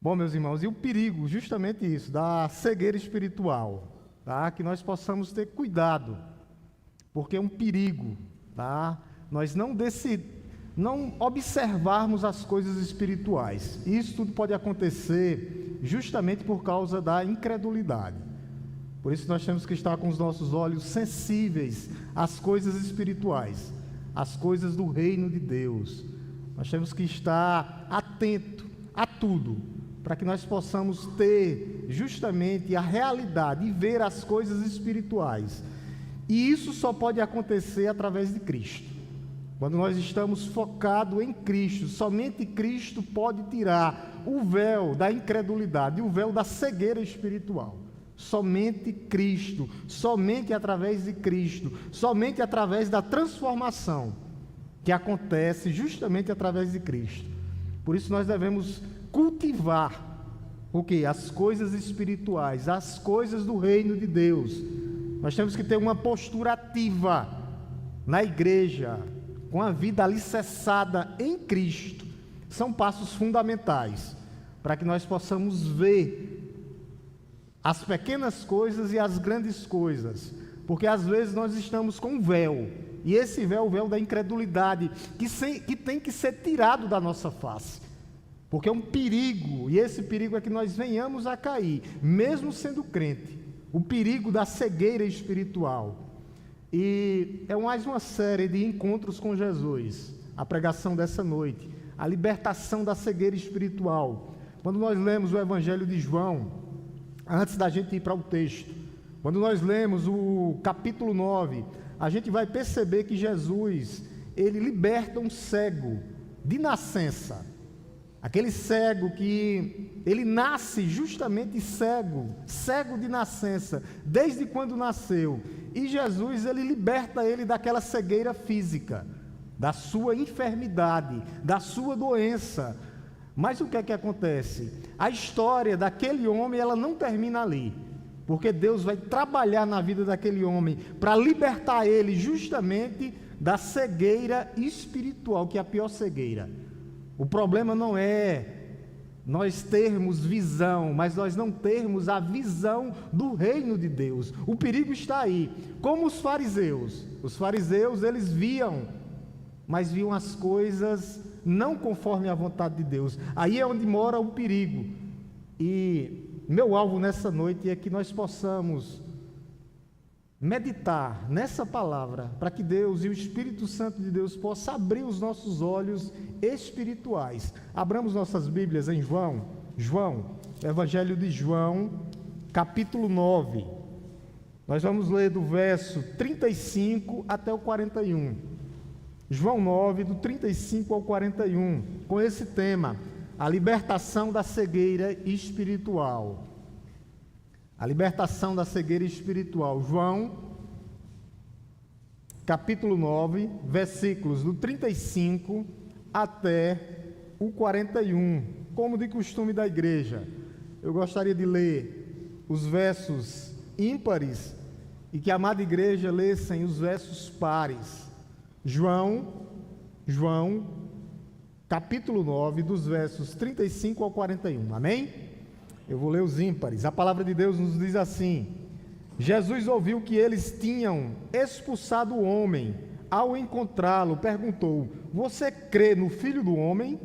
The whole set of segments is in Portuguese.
Bom, meus irmãos, e o perigo, justamente isso, da cegueira espiritual, tá? Que nós possamos ter cuidado, porque é um perigo, tá? Nós não observarmos as coisas espirituais. Isso tudo pode acontecer justamente por causa da incredulidade. Por isso nós temos que estar com os nossos olhos sensíveis às coisas espirituais, às coisas do reino de Deus. Nós temos que estar atento a tudo, para que nós possamos ter justamente a realidade e ver as coisas espirituais. E isso só pode acontecer através de Cristo. Quando nós estamos focados em Cristo, somente Cristo pode tirar o véu da incredulidade, o véu da cegueira espiritual. Somente Cristo, somente através de Cristo, somente através da transformação que acontece justamente através de Cristo. Por isso nós devemos cultivar o quê? As coisas espirituais, as coisas do reino de Deus. Nós temos que ter uma postura ativa na igreja, com a vida alicerçada em Cristo. São passos fundamentais para que nós possamos ver as pequenas coisas e as grandes coisas, porque às vezes nós estamos com um véu, e esse véu é o véu da incredulidade, que tem que ser tirado da nossa face, porque é um perigo, e esse perigo é que nós venhamos a cair, mesmo sendo crente, o perigo da cegueira espiritual. E é mais uma série de encontros com Jesus, a pregação dessa noite, a libertação da cegueira espiritual. Quando nós lemos o Evangelho de João, antes da gente ir para o texto, quando nós lemos o capítulo 9, a gente vai perceber que Jesus, ele liberta um cego de nascença. Aquele cego que ele nasce justamente cego de nascença, desde quando nasceu. E Jesus, ele liberta ele daquela cegueira física, da sua enfermidade, da sua doença. Mas o que é que acontece? A história daquele homem, ela não termina ali, porque Deus vai trabalhar na vida daquele homem para libertar ele justamente da cegueira espiritual, que é a pior cegueira. O problema não é nós termos visão, mas nós não termos a visão do reino de Deus. O perigo está aí. Como os fariseus. Os fariseus, eles viam, mas viam as coisas não conforme a vontade de Deus. Aí é onde mora o perigo. E meu alvo nessa noite é que nós possamos meditar nessa palavra, para que Deus e o Espírito Santo de Deus possa abrir os nossos olhos espirituais. Abramos nossas Bíblias em João, Evangelho de João, capítulo 9. Nós vamos ler do verso 35 até o 41. João 9, do 35 ao 41, com esse tema, a libertação da cegueira espiritual. A libertação da cegueira espiritual. João, capítulo 9, versículos do 35 até o 41. Como de costume da igreja, eu gostaria de ler os versos ímpares e que a amada igreja lessem os versos pares. João, capítulo 9, dos versos 35 ao 41. Amém? Eu vou ler os ímpares. A palavra de Deus nos diz assim: Jesus ouviu que eles tinham expulsado o homem. Ao encontrá-lo, perguntou: você crê no Filho do Homem?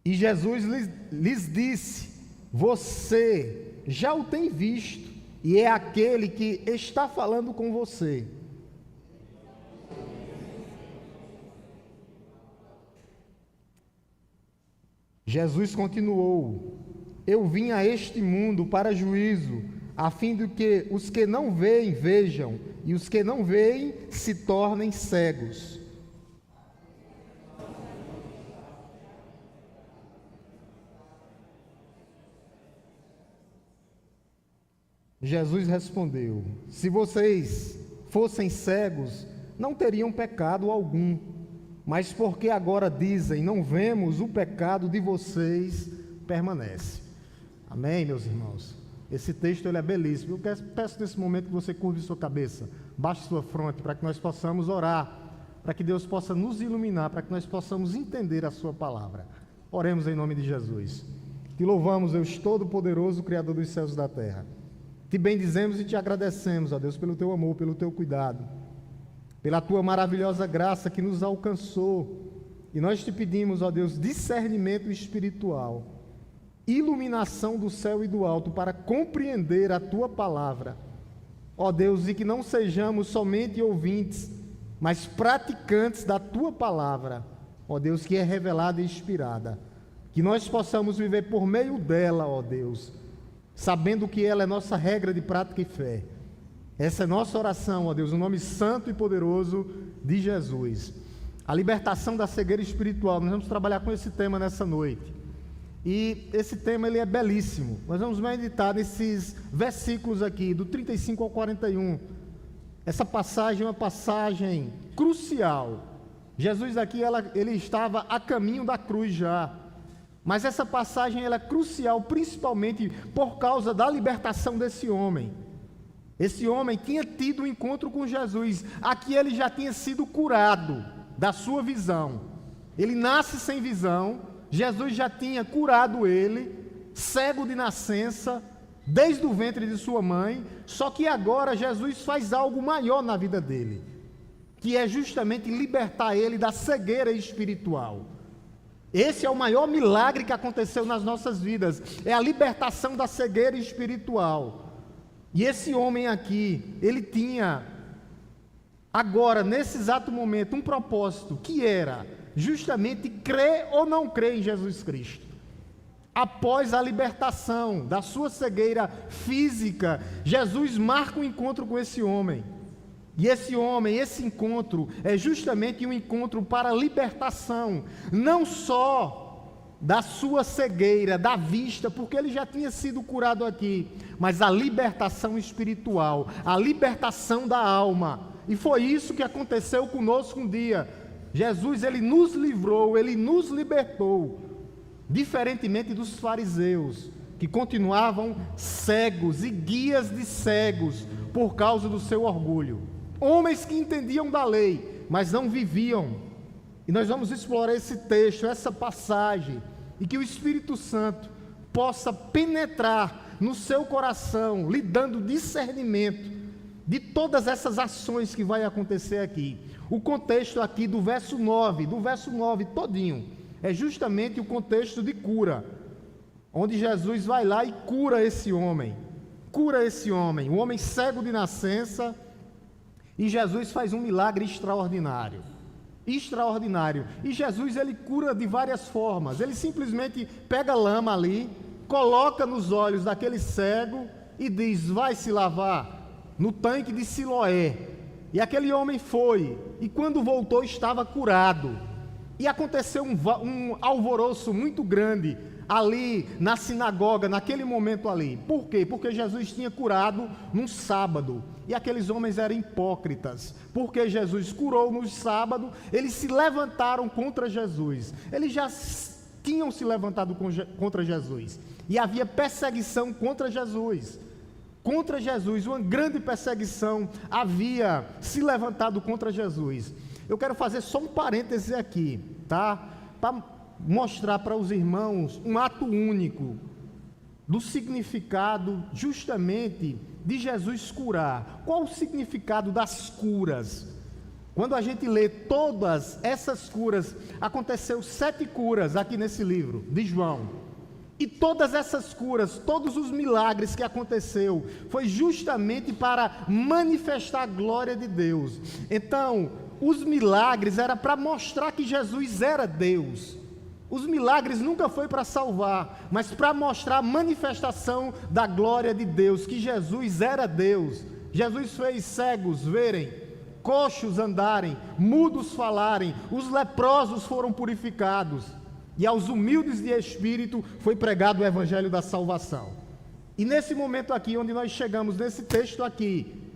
E Jesus lhes disse: você já o tem visto, e é aquele que está falando com você. Jesus continuou: eu vim a este mundo para juízo, a fim de que os que não veem vejam, e os que não veem se tornem cegos. Jesus respondeu: se vocês fossem cegos, não teriam pecado algum. Mas porque agora dizem, não vemos, o pecado de vocês permanece. Amém, meus irmãos? Esse texto ele é belíssimo. Eu peço nesse momento que você curve sua cabeça, baixe sua fronte, para que nós possamos orar para que Deus possa nos iluminar, para que nós possamos entender a sua palavra. Oremos em nome de Jesus. Te louvamos, Deus Todo-Poderoso, Criador dos céus e da terra. Te bendizemos e te agradecemos, ó Deus, pelo teu amor, pelo teu cuidado, pela tua maravilhosa graça que nos alcançou. E nós te pedimos, ó Deus, discernimento espiritual, iluminação do céu e do alto para compreender a tua palavra. Ó Deus, e que não sejamos somente ouvintes, mas praticantes da tua palavra, ó Deus, que é revelada e inspirada. Que nós possamos viver por meio dela, ó Deus, sabendo que ela é nossa regra de prática e fé. Essa é nossa oração, ó Deus, no nome santo e poderoso de Jesus. A libertação da cegueira espiritual, nós vamos trabalhar com esse tema nessa noite. E esse tema ele é belíssimo. Nós vamos meditar nesses versículos aqui, do 35 ao 41. Essa passagem é uma passagem crucial. Jesus aqui, ele estava a caminho da cruz já. Mas essa passagem ela é crucial, principalmente por causa da libertação desse homem. Esse homem tinha tido um encontro com Jesus. Aqui ele já tinha sido curado da sua visão. Ele nasce sem visão. Jesus já tinha curado ele, cego de nascença, desde o ventre de sua mãe. Só que agora Jesus faz algo maior na vida dele, que é justamente libertar ele da cegueira espiritual. Esse é o maior milagre que aconteceu nas nossas vidas, é a libertação da cegueira espiritual. E esse homem aqui, ele tinha, agora, nesse exato momento, um propósito, que era justamente crer ou não crer em Jesus Cristo. Após a libertação da sua cegueira física, Jesus marca um encontro com esse homem. E esse homem, esse encontro, é justamente um encontro para a libertação, não só da sua cegueira, da vista, porque ele já tinha sido curado aqui, mas a libertação espiritual, a libertação da alma. E foi isso que aconteceu conosco um dia. Jesus, ele nos livrou, ele nos libertou, diferentemente dos fariseus, que continuavam cegos e guias de cegos por causa do seu orgulho. Homens que entendiam da lei, mas não viviam. E nós vamos explorar esse texto, essa passagem, e que o Espírito Santo possa penetrar no seu coração, lhe dando discernimento de todas essas ações que vai acontecer aqui. O contexto aqui do verso 9 todinho, é justamente o contexto de cura, onde Jesus vai lá e cura esse homem, um homem cego de nascença. E Jesus faz um milagre extraordinário. E Jesus, ele cura de várias formas. Ele simplesmente pega lama ali, coloca nos olhos daquele cego e diz: vai se lavar no tanque de Siloé. E aquele homem foi, e quando voltou estava curado. E aconteceu um alvoroço muito grande ali na sinagoga, naquele momento ali. Por quê? Porque Jesus tinha curado num sábado, e aqueles homens eram hipócritas. Porque Jesus curou no sábado, eles se levantaram contra Jesus. Eles já tinham se levantado contra Jesus, e havia perseguição contra Jesus. Uma grande perseguição havia se levantado contra Jesus. Eu quero fazer só um parêntese aqui, tá? Para mostrar para os irmãos um ato único do significado justamente de Jesus curar. Qual o significado das curas? Quando a gente lê todas essas curas, aconteceu 7 curas aqui nesse livro de João. E todas essas curas, todos os milagres que aconteceu, foi justamente para manifestar a glória de Deus. Então, os milagres era para mostrar que Jesus era Deus. Os milagres nunca foi para salvar, mas para mostrar a manifestação da glória de Deus, que Jesus era Deus. Jesus fez cegos verem, coxos andarem, mudos falarem, os leprosos foram purificados, e aos humildes de espírito foi pregado o evangelho da salvação. E nesse momento aqui, onde nós chegamos, nesse texto aqui,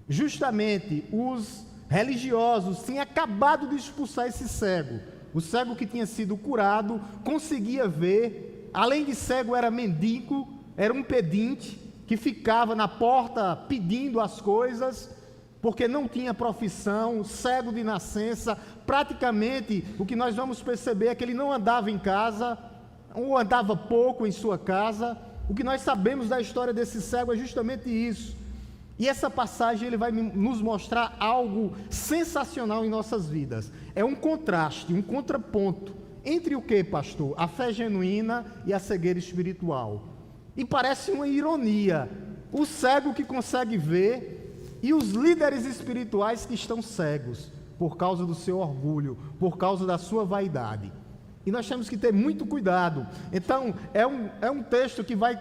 justamente os religiosos tinham acabado de expulsar esse cego. O cego que tinha sido curado conseguia ver, além de cego era mendigo, era um pedinte que ficava na porta pedindo as coisas. porque não tinha profissão, cego de nascença. Praticamente, o que nós vamos perceber é que ele não andava em casa, ou andava pouco em sua casa. O que nós sabemos da história desse cego é justamente isso. E essa passagem ele vai nos mostrar algo sensacional em nossas vidas. É um contraste, um contraponto entre o que, pastor? A fé genuína e a cegueira espiritual. E parece uma ironia. O cego que consegue ver e os líderes espirituais que estão cegos por causa do seu orgulho, por causa da sua vaidade. E nós temos que ter muito cuidado. Então, é um texto que vai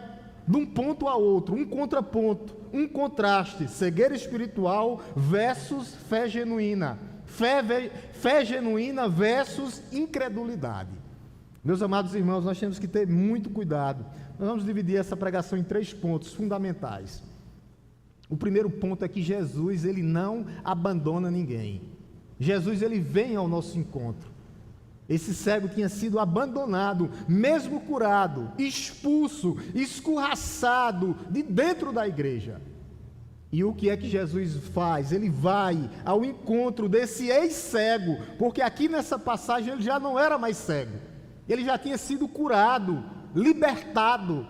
de um ponto a outro, um contraponto, um contraste, cegueira espiritual versus fé genuína. Fé genuína versus incredulidade. Meus amados irmãos, nós temos que ter muito cuidado. Nós vamos dividir essa pregação em 3 pontos fundamentais. O primeiro ponto é que Jesus, ele não abandona ninguém. Jesus, ele vem ao nosso encontro. Esse cego tinha sido abandonado, mesmo curado, expulso, escorraçado de dentro da igreja. E o que é que Jesus faz? Ele vai ao encontro desse ex-cego, porque aqui nessa passagem ele já não era mais cego. Ele já tinha sido curado, libertado.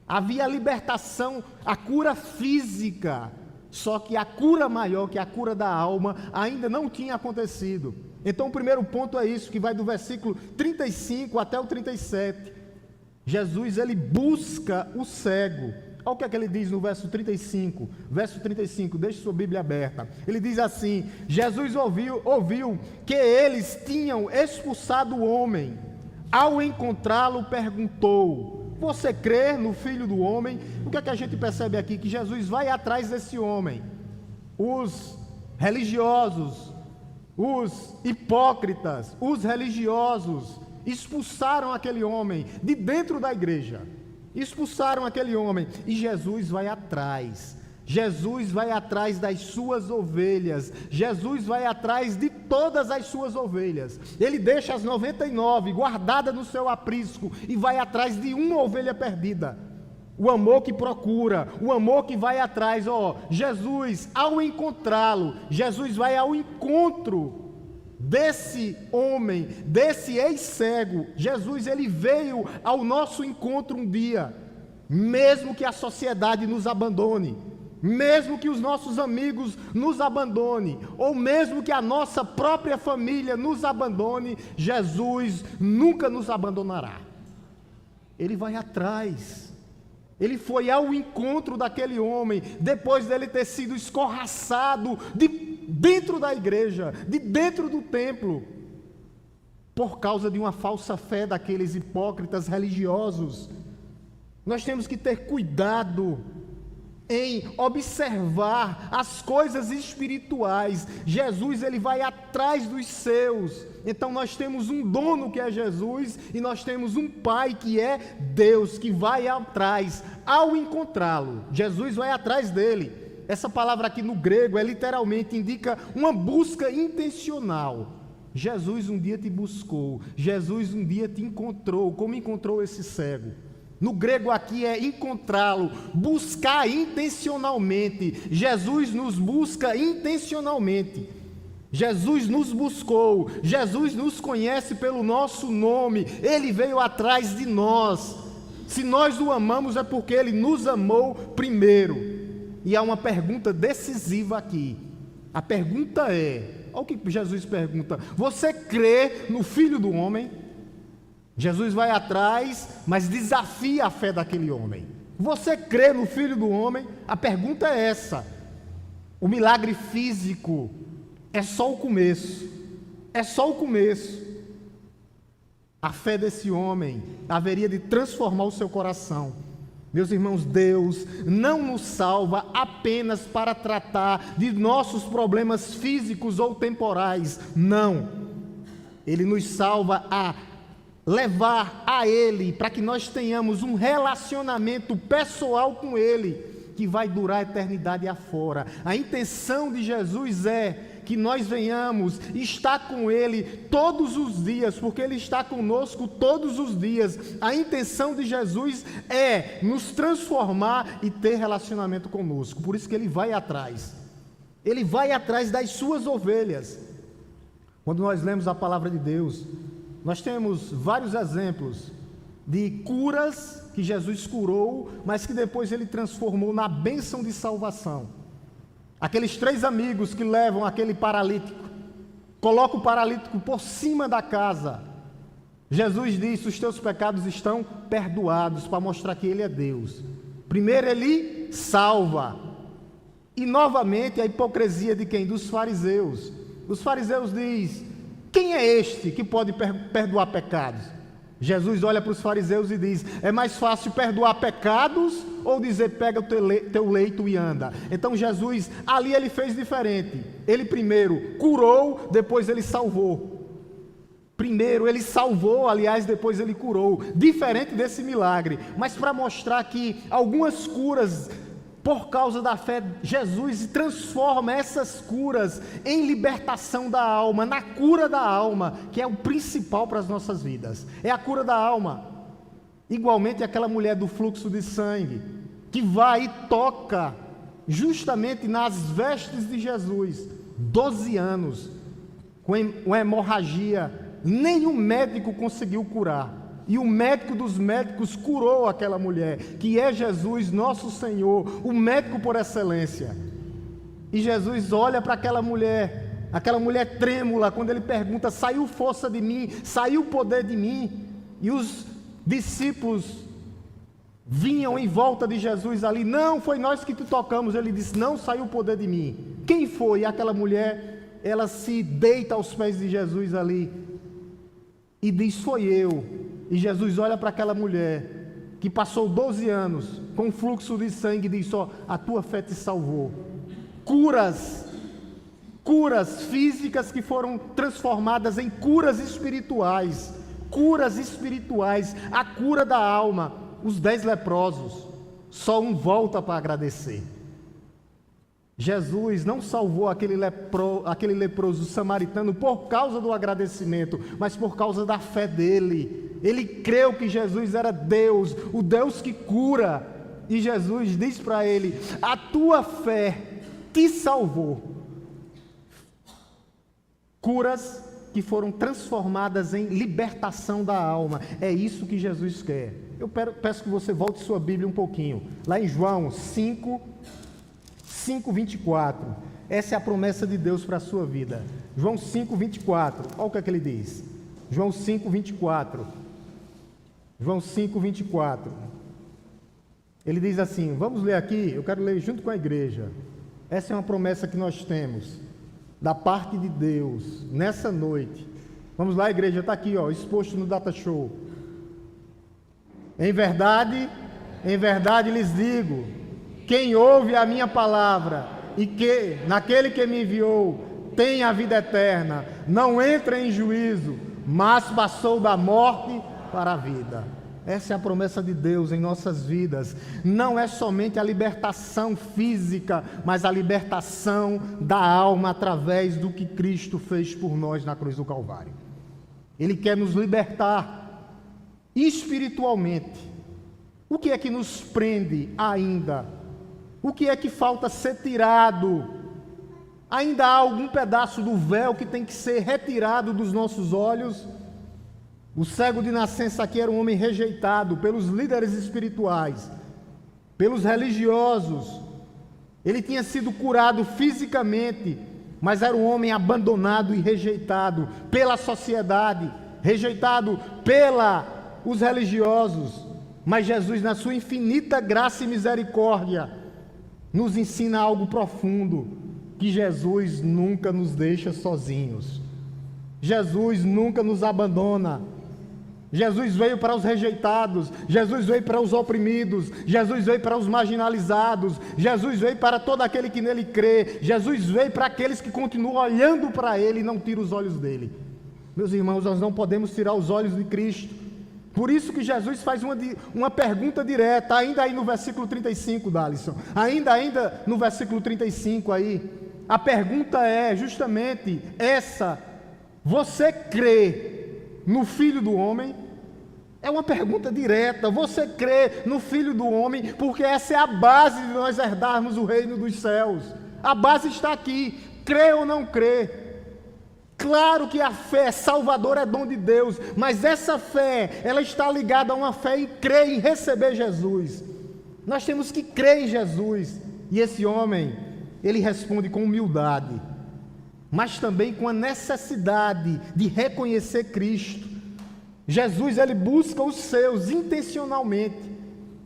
Havia a libertação, a cura física. Só que a cura maior, que é a cura da alma, ainda não tinha acontecido. Então o primeiro ponto é isso, que vai do versículo 35 até o 37. Jesus, ele busca o cego. Olha o que é que ele diz no verso 35. Verso 35, deixe sua Bíblia aberta. Ele diz assim: Jesus ouviu que eles tinham expulsado o homem. Ao encontrá-lo, perguntou: você crê no Filho do Homem? O que é que a gente percebe aqui? Que Jesus vai atrás desse homem. Os religiosos, os hipócritas, os religiosos expulsaram aquele homem de dentro da igreja. Expulsaram aquele homem e Jesus vai atrás. Jesus vai atrás das suas ovelhas. Jesus vai atrás de todas as suas ovelhas. Ele deixa as 99 guardadas no seu aprisco e vai atrás de uma ovelha perdida. O amor que procura, o amor que vai atrás. Jesus, ao encontrá-lo, Jesus vai ao encontro desse homem, desse ex-cego. Jesus, ele veio ao nosso encontro um dia, mesmo que a sociedade nos abandone, mesmo que os nossos amigos nos abandonem, ou mesmo que a nossa própria família nos abandone, Jesus nunca nos abandonará. Ele vai atrás. Ele foi ao encontro daquele homem, depois dele ter sido escorraçado de dentro da igreja, de dentro do templo, por causa de uma falsa fé daqueles hipócritas religiosos. Nós temos que ter cuidado em observar as coisas espirituais. Jesus, ele vai atrás dos seus. Então nós temos um dono que é Jesus e nós temos um pai que é Deus, que vai atrás. Ao encontrá-lo, Jesus vai atrás dele. Essa palavra aqui no grego literalmente indica uma busca intencional. Jesus um dia te buscou, Jesus um dia te encontrou, como encontrou esse cego. No grego aqui é encontrá-lo, buscar intencionalmente. Jesus nos busca intencionalmente. Jesus nos buscou, Jesus nos conhece pelo nosso nome, Ele veio atrás de nós. Se nós o amamos é porque Ele nos amou primeiro. E há uma pergunta decisiva aqui. A pergunta é, olha o que Jesus pergunta: você crê no Filho do Homem? Jesus vai atrás, mas desafia a fé daquele homem. Você crê no Filho do Homem? A pergunta é essa. O milagre físico é só o começo. É só o começo. A fé desse homem haveria de transformar o seu coração. Meus irmãos, Deus não nos salva apenas para tratar de nossos problemas físicos ou temporais. Não. Ele nos salva a levar a Ele, para que nós tenhamos um relacionamento pessoal com Ele, que vai durar a eternidade afora. A intenção de Jesus é que nós venhamos estar com Ele todos os dias, porque Ele está conosco todos os dias. A intenção de Jesus é nos transformar e ter relacionamento conosco, por isso que Ele vai atrás. Ele vai atrás das suas ovelhas. Quando nós lemos a palavra de Deus, nós temos vários exemplos de curas que Jesus curou, mas que depois ele transformou na bênção de salvação. Aqueles 3 amigos que levam aquele paralítico, colocam o paralítico por cima da casa. Jesus disse: os teus pecados estão perdoados, para mostrar que ele é Deus. Primeiro ele salva. E novamente a hipocrisia de quem? Dos fariseus. Os fariseus dizem: quem é este que pode perdoar pecados? Jesus olha para os fariseus e diz: é mais fácil perdoar pecados ou dizer pega o teu leito e anda? Então Jesus, ali ele fez diferente. Ele primeiro curou, depois ele salvou. Primeiro ele salvou, aliás, depois ele curou. Diferente desse milagre. Mas para mostrar que algumas curas, por causa da fé, Jesus transforma essas curas em libertação da alma, na cura da alma, que é o principal para as nossas vidas. É a cura da alma. Igualmente aquela mulher do fluxo de sangue, que vai e toca justamente nas vestes de Jesus, 12 anos, com uma hemorragia, nenhum médico conseguiu curar. E o médico dos médicos curou aquela mulher, que é Jesus, nosso Senhor, o médico por excelência. E Jesus olha para aquela mulher trêmula, quando ele pergunta: saiu força de mim, saiu poder de mim? E os discípulos vinham em volta de Jesus ali: não, foi nós que te tocamos. Ele disse: não saiu o poder de mim. Quem foi? E aquela mulher, ela se deita aos pés de Jesus ali e diz: foi eu. E Jesus olha para aquela mulher que passou 12 anos com fluxo de sangue e diz: ó, a tua fé te salvou. Curas físicas que foram transformadas em curas espirituais, a cura da alma. Os 10 leprosos, só um volta para agradecer. Jesus não salvou aquele leproso samaritano por causa do agradecimento, mas por causa da fé dele. Ele creu que Jesus era Deus, o Deus que cura. E Jesus diz para ele: a tua fé te salvou. Curas que foram transformadas em libertação da alma. É isso que Jesus quer. Eu peço que você volte sua Bíblia um pouquinho. Lá em João 5:24. Essa é a promessa de Deus para a sua vida. João 5:24. Olha o que é que ele diz. João 5:24. João 5:24. Ele diz assim, vamos ler aqui, eu quero ler junto com a igreja. Essa é uma promessa que nós temos da parte de Deus nessa noite. Vamos lá, igreja, está aqui, ó, exposto no Data Show. Em verdade lhes digo, quem ouve a minha palavra e que naquele que me enviou tem a vida eterna, não entra em juízo, mas passou da morte para a vida. Essa é a promessa de Deus em nossas vidas. Não é somente a libertação física, mas a libertação da alma através do que Cristo fez por nós na cruz do Calvário. Ele quer nos libertar espiritualmente. O que é que nos prende ainda? O que é que falta ser tirado? Ainda há algum pedaço do véu que tem que ser retirado dos nossos olhos? O cego de nascença aqui era um homem rejeitado pelos líderes espirituais, pelos religiosos. Ele tinha sido curado fisicamente, mas era um homem abandonado e rejeitado pela sociedade, rejeitado pelos religiosos. Mas Jesus, na sua infinita graça e misericórdia, nos ensina algo profundo, que Jesus nunca nos deixa sozinhos. Jesus nunca nos abandona. Jesus veio para os rejeitados, Jesus veio para os oprimidos, Jesus veio para os marginalizados, Jesus veio para todo aquele que nele crê, Jesus veio para aqueles que continuam olhando para ele e não tiram os olhos dele. Meus irmãos, nós não podemos tirar os olhos de Cristo. Por isso que Jesus faz uma pergunta direta, ainda aí no versículo 35, Dalisson, ainda no versículo 35 aí, a pergunta é justamente essa: você crê no Filho do Homem? É uma pergunta direta. Você crê no Filho do Homem? Porque essa é a base de nós herdarmos o reino dos céus. A base está aqui, crê ou não crê. Claro que a fé salvadora é dom de Deus, mas essa fé, ela está ligada a uma fé em crer, em receber Jesus. Nós temos que crer em Jesus. E esse homem, ele responde com humildade, mas também com a necessidade de reconhecer Cristo. Jesus, ele busca os seus intencionalmente.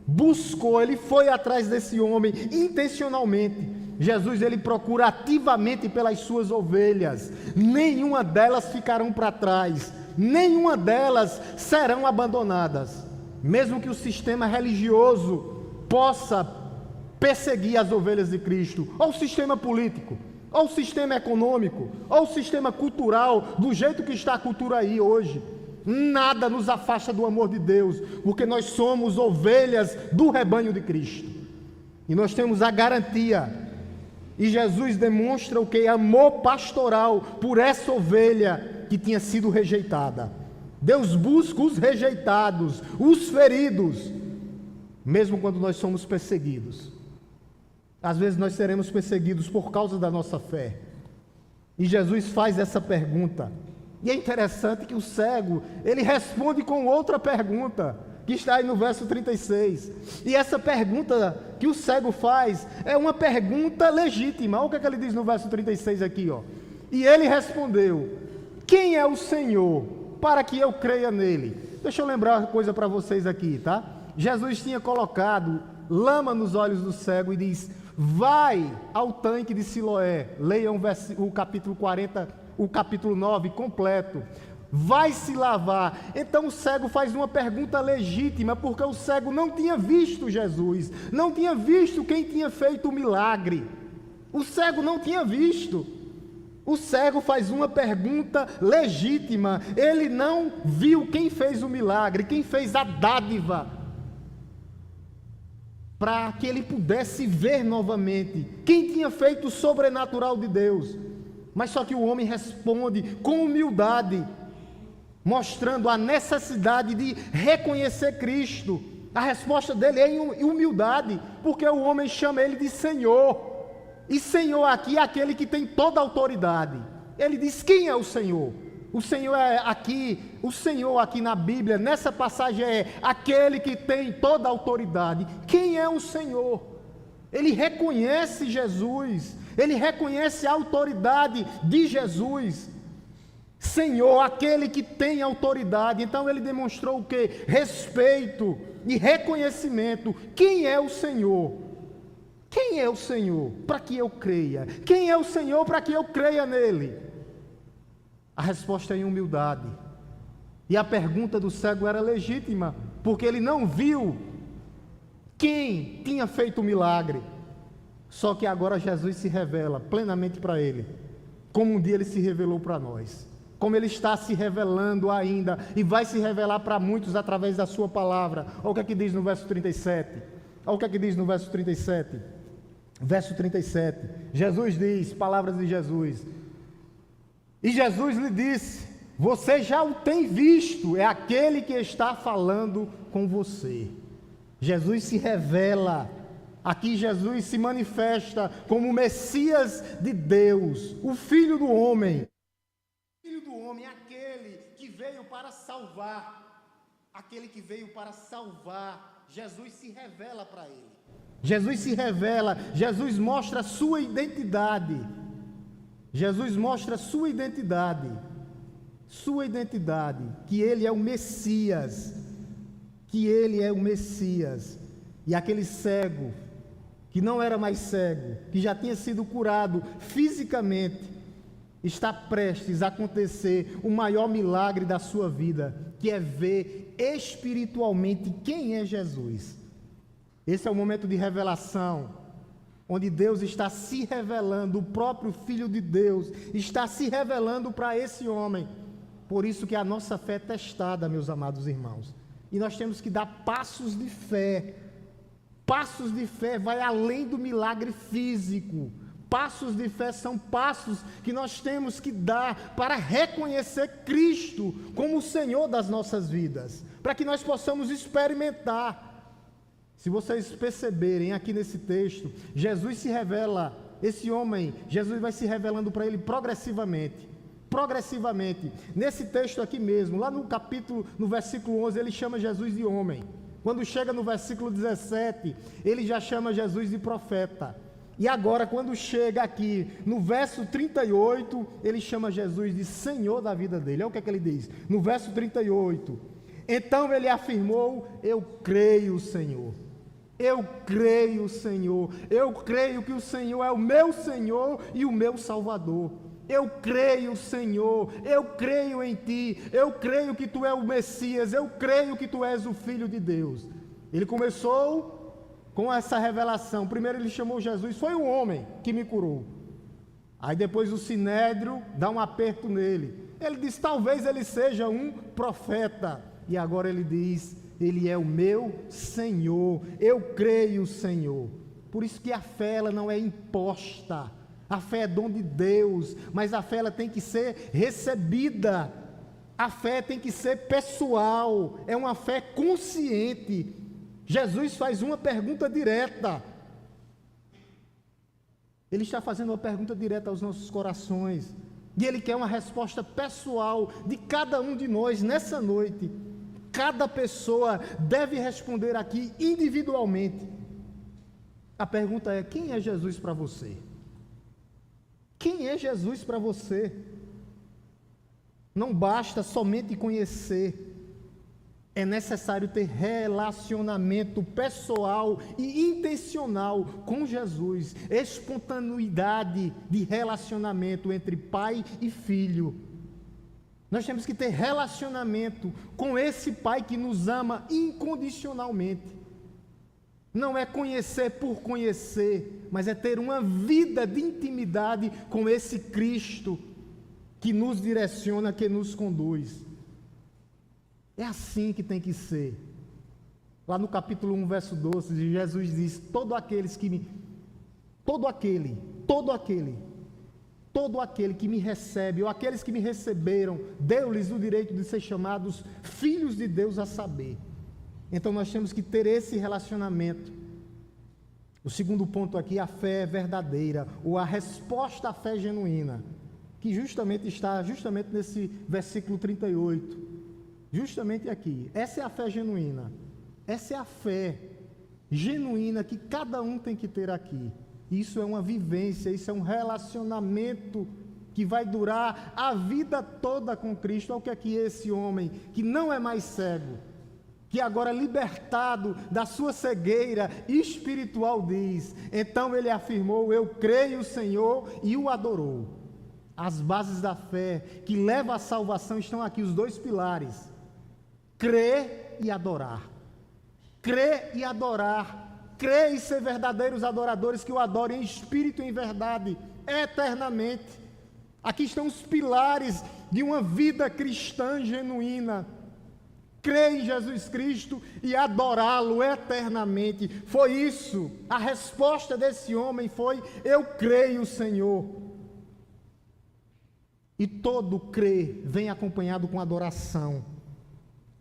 Buscou, ele foi atrás desse homem intencionalmente. Jesus, ele procura ativamente pelas suas ovelhas. Nenhuma delas ficarão para trás. Nenhuma delas serão abandonadas. Mesmo que o sistema religioso possa perseguir as ovelhas de Cristo, ou o sistema político, ou o sistema econômico, ou o sistema cultural, do jeito que está a cultura aí hoje, nada nos afasta do amor de Deus, porque nós somos ovelhas do rebanho de Cristo, e nós temos a garantia. E Jesus demonstra o que? Amor pastoral por essa ovelha que tinha sido rejeitada. Deus busca os rejeitados, os feridos, mesmo quando nós somos perseguidos. Às vezes nós seremos perseguidos por causa da nossa fé. E Jesus faz essa pergunta. E é interessante que o cego, ele responde com outra pergunta, que está aí no verso 36. E essa pergunta que o cego faz é uma pergunta legítima. Olha o que ele diz no verso 36 aqui, ó. E ele respondeu: quem é o Senhor para que eu creia nele? Deixa eu lembrar uma coisa para vocês aqui, tá? Jesus tinha colocado lama nos olhos do cego e diz: vai ao tanque de Siloé. Leiam o capítulo 40, o capítulo 9 completo. Vai se lavar. Então o cego faz uma pergunta legítima, porque o cego não tinha visto Jesus, não tinha visto quem tinha feito o milagre. O cego não tinha visto. O cego faz uma pergunta legítima. Ele não viu quem fez o milagre, quem fez a dádiva, para que ele pudesse ver novamente quem tinha feito o sobrenatural de Deus. Mas só que o homem responde com humildade, mostrando a necessidade de reconhecer Cristo. A resposta dele é em humildade, porque o homem chama ele de Senhor. E Senhor aqui é aquele que tem toda a autoridade. Ele diz: quem é o Senhor? O Senhor aqui na Bíblia, nessa passagem, é aquele que tem toda a autoridade. Quem é o Senhor? Ele reconhece Jesus, ele reconhece a autoridade de Jesus. Senhor, aquele que tem autoridade. Então ele demonstrou o quê? Respeito e reconhecimento. Quem é o Senhor? Quem é o Senhor para que eu creia? Quem é o Senhor para que eu creia nele? A resposta é em humildade. E a pergunta do cego era legítima, porque ele não viu quem tinha feito o milagre. Só que agora Jesus se revela plenamente para ele, como um dia ele se revelou para nós, como ele está se revelando ainda, e vai se revelar para muitos através da sua palavra. Olha o que é que diz no verso 37. Olha o que é que diz no verso 37. Verso 37. Jesus diz, palavras de Jesus: e Jesus lhe disse: você já o tem visto, é aquele que está falando com você. Jesus se revela. Aqui Jesus se manifesta como o Messias de Deus, o Filho do Homem. O Filho do Homem é aquele que veio para salvar. Aquele que veio para salvar. Jesus se revela para ele. Jesus se revela, Jesus mostra a sua identidade. Jesus mostra a sua identidade, que ele é o Messias, E aquele cego, que não era mais cego, que já tinha sido curado fisicamente, está prestes a acontecer o maior milagre da sua vida, que é ver espiritualmente quem é Jesus. Esse é o momento de revelação, onde Deus está se revelando, o próprio Filho de Deus está se revelando para esse homem. Por isso que a nossa fé é testada, meus amados irmãos. E nós temos que dar passos de fé. Passos de fé vai além do milagre físico. Passos de fé são passos que nós temos que dar para reconhecer Cristo como o Senhor das nossas vidas, para que nós possamos experimentar. Se vocês perceberem aqui nesse texto, Jesus se revela esse homem, Jesus vai se revelando para ele progressivamente. Progressivamente. Nesse texto aqui mesmo, lá no versículo 11, ele chama Jesus de homem. Quando chega no versículo 17, ele já chama Jesus de profeta. E agora, quando chega aqui no verso 38, ele chama Jesus de Senhor da vida dele. Olha o que é que ele diz. No verso 38, então ele afirmou: eu creio, Senhor. Eu creio, Senhor. Eu creio que o Senhor é o meu Senhor e o meu Salvador. Eu creio, Senhor. Eu creio em Ti. Eu creio que Tu és o Messias. Eu creio que Tu és o Filho de Deus. Ele começou com essa revelação. Primeiro ele chamou Jesus, foi um homem que me curou. Aí depois o Sinédrio dá um aperto nele. Ele diz, talvez ele seja um profeta. E agora ele diz, ele é o meu Senhor. Eu creio, Senhor. Por isso que a fé ela não é imposta. A fé é dom de Deus, mas a fé ela tem que ser recebida. A fé tem que ser pessoal, é uma fé consciente. Jesus faz uma pergunta direta. Ele está fazendo uma pergunta direta aos nossos corações. E Ele quer uma resposta pessoal de cada um de nós nessa noite. Cada pessoa deve responder aqui individualmente. A pergunta é: quem é Jesus para você? Quem é Jesus para você? Não basta somente conhecer. É necessário ter relacionamento pessoal e intencional com Jesus, espontaneidade de relacionamento entre pai e filho. Nós temos que ter relacionamento com esse Pai que nos ama incondicionalmente. Não é conhecer por conhecer, mas é ter uma vida de intimidade com esse Cristo que nos direciona, que nos conduz. É assim que tem que ser. Lá no capítulo 1, verso 12, Jesus diz: todo aquele que me recebe, ou aqueles que me receberam, deu-lhes o direito de ser chamados filhos de Deus, a saber. Então nós temos que ter esse relacionamento. O segundo ponto aqui, a fé verdadeira, ou a resposta à fé genuína, que está nesse versículo 38. Justamente aqui, essa é a fé genuína, essa é a fé genuína que cada um tem que ter aqui. Isso é uma vivência, isso é um relacionamento que vai durar a vida toda com Cristo. Olha o que aqui esse homem, que não é mais cego, que agora libertado da sua cegueira espiritual diz. Então ele afirmou: eu creio, Senhor, e o adorou. As bases da fé que leva à salvação estão aqui, os dois pilares: crer e adorar. Crer e adorar. Crer e ser verdadeiros adoradores que o adorem em espírito e em verdade, eternamente. Aqui estão os pilares de uma vida cristã genuína. Crer em Jesus Cristo e adorá-lo eternamente. Foi isso. A resposta desse homem foi: eu creio, Senhor. E todo crer vem acompanhado com adoração.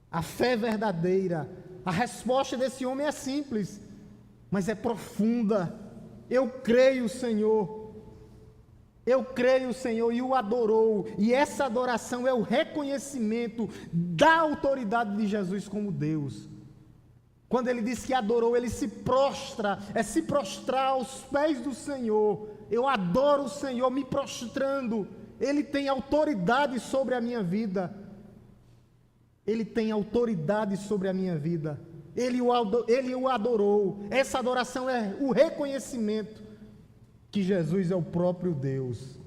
A fé verdadeira, a resposta desse homem é simples, mas é profunda. Eu creio, Senhor. Eu creio, Senhor, e o adorou. E essa adoração é o reconhecimento da autoridade de Jesus como Deus. Quando ele diz que adorou, ele se prostra, é se prostrar aos pés do Senhor. Eu adoro o Senhor me prostrando. Ele tem autoridade sobre a minha vida. Ele tem autoridade sobre a minha vida. Ele o adorou. Essa adoração é o reconhecimento que Jesus é o próprio Deus.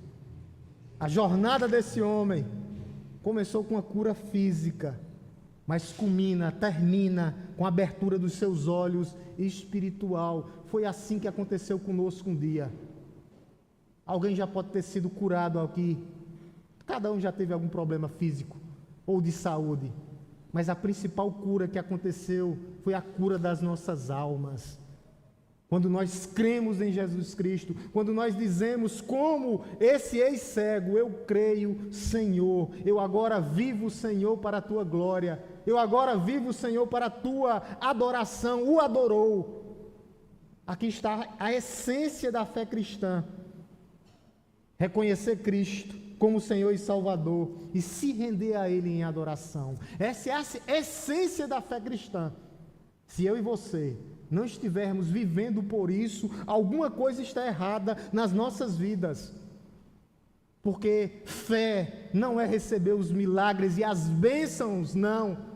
A jornada desse homem começou com a cura física, mas termina com a abertura dos seus olhos espiritual. Foi assim que aconteceu conosco um dia. Alguém já pode ter sido curado aqui. Cada um já teve algum problema físico ou de saúde. Mas a principal cura que aconteceu foi a cura das nossas almas. Quando nós cremos em Jesus Cristo, quando nós dizemos como esse ex-cego: eu creio, Senhor, eu agora vivo, Senhor, para a Tua glória, eu agora vivo, Senhor, para a Tua adoração, o adorou. Aqui está a essência da fé cristã. reconhecer Cristo como Senhor e Salvador e se render a Ele em adoração. Essa é a essência da fé cristã. Se eu e você não estivermos vivendo por isso, alguma coisa está errada nas nossas vidas. Porque fé não é receber os milagres e as bênçãos, não.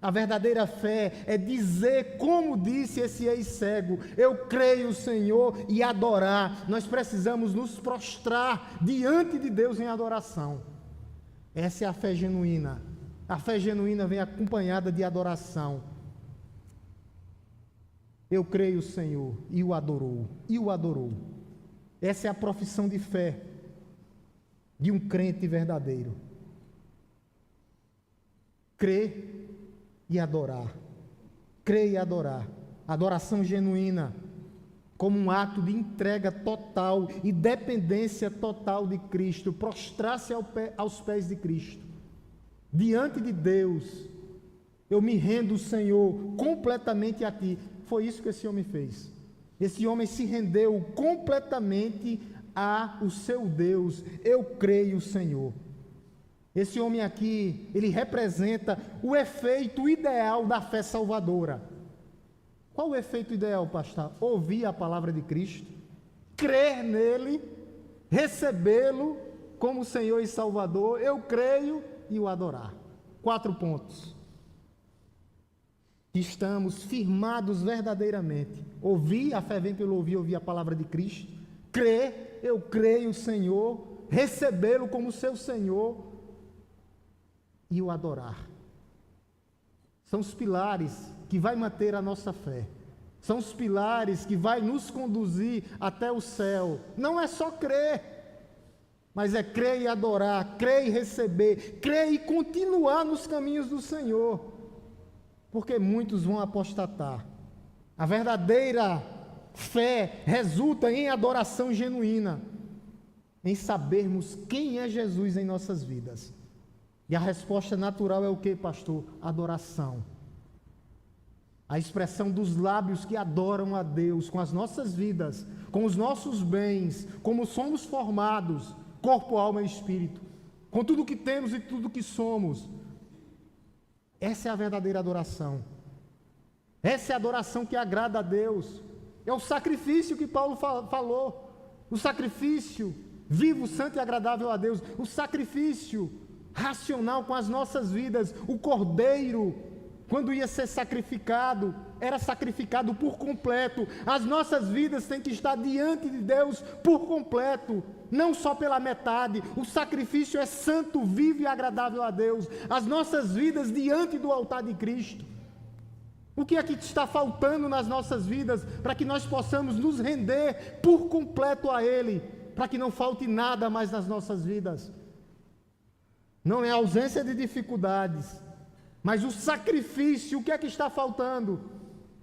A verdadeira fé é dizer, como disse esse ex-cego, eu creio, Senhor, e adorar. Nós precisamos nos prostrar diante de Deus em adoração. Essa é a fé genuína. A fé genuína vem acompanhada de adoração. Eu creio, Senhor, e o adorou. E o adorou. Essa é a profissão de fé de um crente verdadeiro. Crer e adorar. Crer e adorar. Adoração genuína, como um ato de entrega total e dependência total de Cristo. Prostrar-se aos pés de Cristo. Diante de Deus, eu me rendo, Senhor, completamente a Ti. Foi isso que esse homem fez. Esse homem se rendeu completamente ao seu Deus. Eu creio, Senhor. Esse homem aqui, ele representa o efeito ideal da fé salvadora. Qual o efeito ideal, pastor? Ouvir a palavra de Cristo, crer nele, recebê-lo como Senhor e Salvador, eu creio, e o adorar. 4 pontos. Estamos firmados verdadeiramente. Ouvir, a fé vem pelo ouvir a palavra de Cristo. Crer, eu creio, Senhor, recebê-lo como seu Senhor, e o adorar. São os pilares que vai manter a nossa fé. São os pilares que vai nos conduzir até o céu. Não é só crer, mas é crer e adorar, crer e receber, crer e continuar nos caminhos do Senhor. Porque muitos vão apostatar. A verdadeira fé resulta em adoração genuína, em sabermos quem é Jesus em nossas vidas. E a resposta natural é o que, pastor? Adoração. A expressão dos lábios que adoram a Deus com as nossas vidas, com os nossos bens, como somos formados, corpo, alma e espírito, com tudo que temos e tudo que somos. Essa é a verdadeira adoração. Essa é a adoração que agrada a Deus. É o sacrifício que Paulo falou. O sacrifício vivo, santo e agradável a Deus. O sacrifício racional com as nossas vidas. O cordeiro, quando ia ser sacrificado, era sacrificado por completo. As nossas vidas têm que estar diante de Deus por completo, não só pela metade. O sacrifício é santo, vivo e agradável a Deus. As nossas vidas diante do altar de Cristo. O que é que está faltando nas nossas vidas para que nós possamos nos render por completo a Ele, para que não falte nada mais nas nossas vidas? Não é a ausência de dificuldades, mas o sacrifício. O que é que está faltando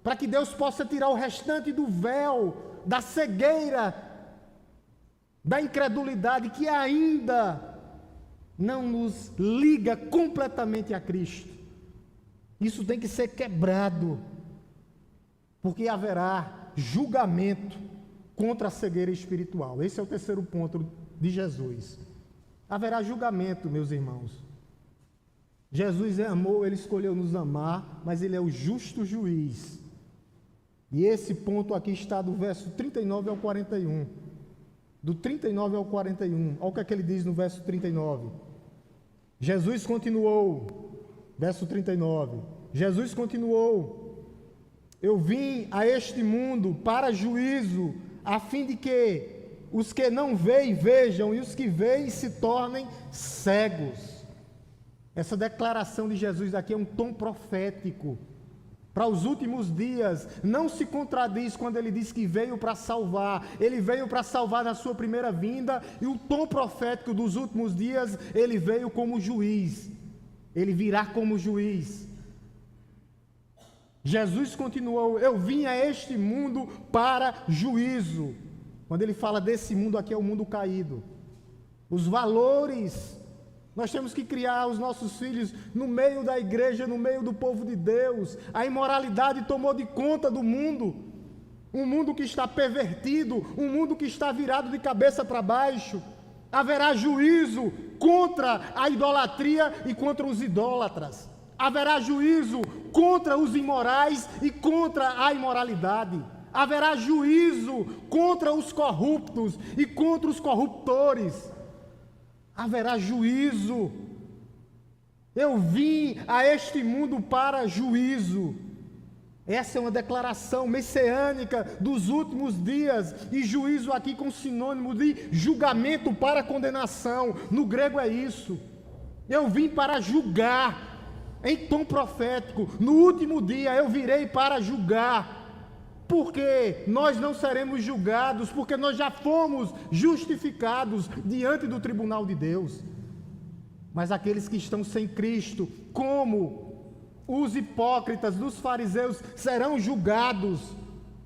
para que Deus possa tirar o restante do véu, da cegueira, da incredulidade que ainda não nos liga completamente a Cristo? Isso tem que ser quebrado, porque haverá julgamento contra a cegueira espiritual. Esse é o terceiro ponto de Jesus. Haverá julgamento, meus irmãos. Jesus é amor, Ele escolheu nos amar, mas Ele é o justo juiz. E esse ponto aqui está do verso 39 ao 41. Do 39 ao 41. Olha o que é que ele diz no verso 39. Jesus continuou, verso 39. Jesus continuou: eu vim a este mundo para juízo, a fim de que os que não veem vejam, e os que veem se tornem cegos. Essa declaração de Jesus aqui é um tom profético para os últimos dias. Não se contradiz quando ele diz que veio para salvar. Ele veio para salvar na sua primeira vinda, e o tom profético dos últimos dias, ele veio como juiz. Ele virá como juiz. Jesus continuou: eu vim a este mundo para juízo. Quando ele fala desse mundo aqui, é o mundo caído. Os valores, nós temos que criar os nossos filhos no meio da igreja, no meio do povo de Deus. A imoralidade tomou de conta do mundo. Um mundo que está pervertido, um mundo que está virado de cabeça para baixo. Haverá juízo contra a idolatria e contra os idólatras. Haverá juízo contra os imorais e contra a imoralidade. Haverá juízo contra os corruptos e contra os corruptores. Haverá juízo. Eu vim a este mundo para juízo. Essa é uma declaração messiânica dos últimos dias, e juízo aqui com sinônimo de julgamento para condenação. No grego é isso. Eu vim para julgar, em tom profético. No último dia eu virei para julgar. Porque nós não seremos julgados, porque nós já fomos justificados diante do tribunal de Deus. Mas aqueles que estão sem Cristo, como os hipócritas dos fariseus, serão julgados.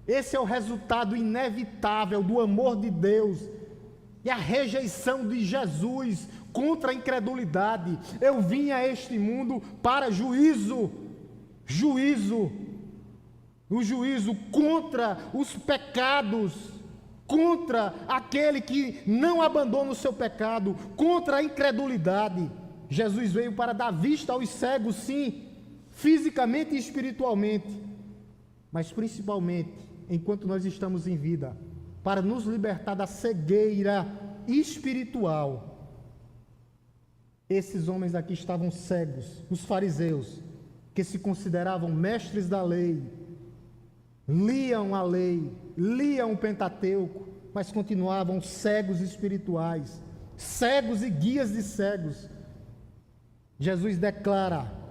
Esse é o resultado inevitável do amor de Deus e a rejeição de Jesus contra a incredulidade. Eu vim a este mundo para juízo. O juízo contra os pecados, contra aquele que não abandona o seu pecado, contra a incredulidade. Jesus veio para dar vista aos cegos, sim, fisicamente e espiritualmente, mas principalmente, enquanto nós estamos em vida, para nos libertar da cegueira espiritual. Esses homens aqui estavam cegos, os fariseus, que se consideravam mestres da lei, liam a lei, liam o Pentateuco, mas continuavam cegos espirituais, cegos e guias de cegos. Jesus declara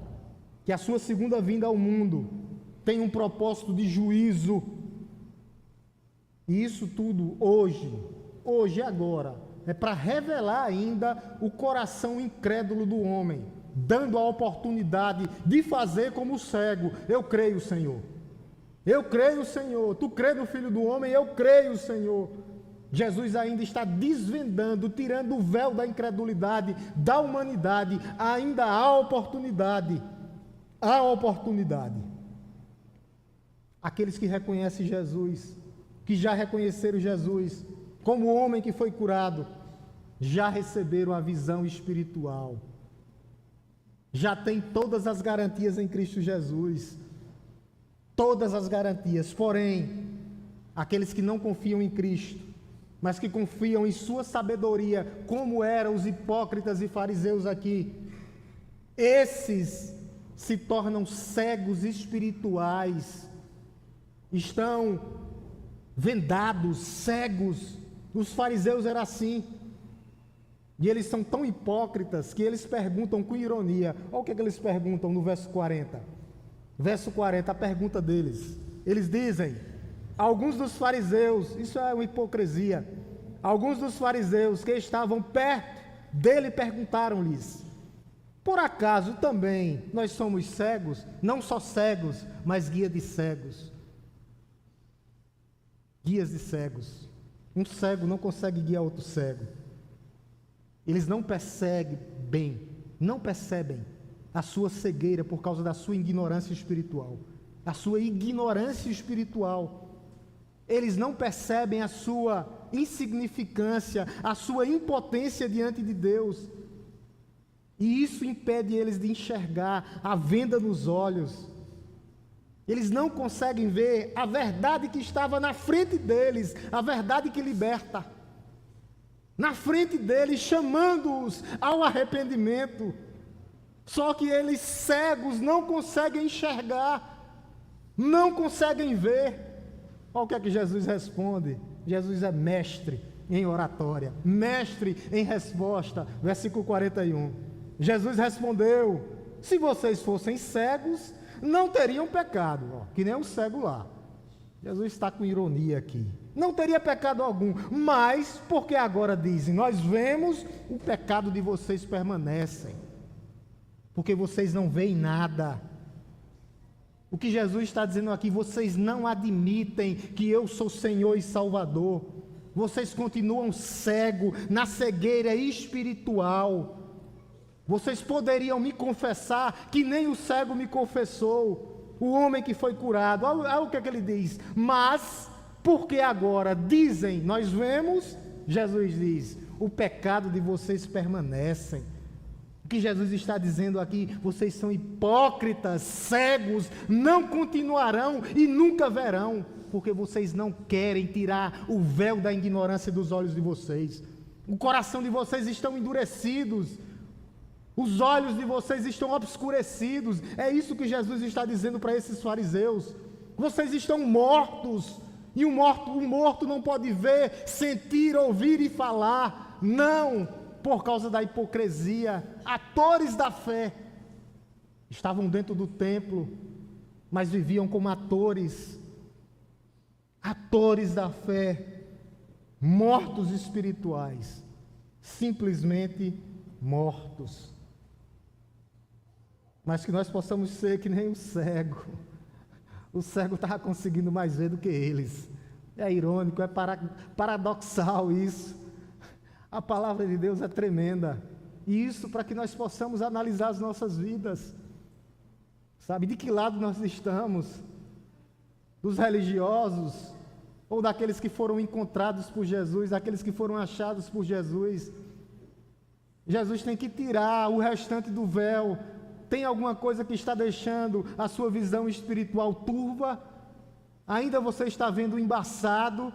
que a sua segunda vinda ao mundo tem um propósito de juízo. E isso tudo hoje e agora, é para revelar ainda o coração incrédulo do homem, dando a oportunidade de fazer como o cego. Eu creio, Senhor. Eu creio, Senhor. Tu crê no Filho do Homem? Eu creio, Senhor. Jesus ainda está desvendando, tirando o véu da incredulidade da humanidade. Ainda há oportunidade. Há oportunidade. Aqueles que reconhecem Jesus, que já reconheceram Jesus como o homem que foi curado, já receberam a visão espiritual. Já tem todas as garantias em Cristo Jesus. Todas as garantias. Porém, aqueles que não confiam em Cristo, mas que confiam em sua sabedoria, como eram os hipócritas e fariseus aqui, esses se tornam cegos espirituais, estão vendados, cegos. Os fariseus eram assim, e eles são tão hipócritas que eles perguntam com ironia. Olha o que eles perguntam no verso 40. Verso 40, a pergunta deles. Eles dizem, alguns dos fariseus, isso é uma hipocrisia, alguns dos fariseus que estavam perto dele perguntaram-lhes, por acaso também nós somos cegos? Não só cegos, mas guia de cegos. Guias de cegos. Um cego não consegue guiar outro cego. Eles não percebem a sua cegueira por causa da sua ignorância espiritual. A sua ignorância espiritual. Eles não percebem a sua insignificância, a sua impotência diante de Deus. E isso impede eles de enxergar a venda nos olhos. Eles não conseguem ver a verdade que estava na frente deles, a verdade que liberta. Na frente deles, chamando-os ao arrependimento. Só que eles, cegos, não conseguem enxergar, não conseguem ver. Olha o que é que Jesus responde. Jesus é mestre em oratória, mestre em resposta. Versículo 41. Jesus respondeu, se vocês fossem cegos, não teriam pecado, que nem um cego lá. Jesus está com ironia aqui. Não teria pecado algum, mas porque agora dizem, nós vemos, o pecado de vocês permanecem. Porque vocês não veem nada. O que Jesus está dizendo aqui, vocês não admitem que eu sou Senhor e Salvador. Vocês continuam cegos, na cegueira espiritual. Vocês poderiam me confessar que nem o cego me confessou, o homem que foi curado. Olha o que é que ele diz. Mas, porque agora dizem, nós vemos, Jesus diz, o pecado de vocês permanecem. O que Jesus está dizendo aqui, vocês são hipócritas, cegos, não continuarão e nunca verão, porque vocês não querem tirar o véu da ignorância dos olhos de vocês. O coração de vocês estão endurecidos, os olhos de vocês estão obscurecidos. É isso que Jesus está dizendo para esses fariseus. Vocês estão mortos, e o morto não pode ver, sentir, ouvir e falar. Não, por causa da hipocrisia. Atores da fé estavam dentro do templo, mas viviam como atores da fé, mortos espirituais, simplesmente mortos. Mas que nós possamos ser que nem o cego. O cego estava conseguindo mais ver do que eles. É irônico, é paradoxal isso. A palavra de Deus é tremenda. E isso para que nós possamos analisar as nossas vidas. Sabe, de que lado nós estamos? Dos religiosos ou daqueles que foram encontrados por Jesus, daqueles que foram achados por Jesus? Jesus tem que tirar o restante do véu. Tem alguma coisa que está deixando a sua visão espiritual turva? Ainda você está vendo embaçado?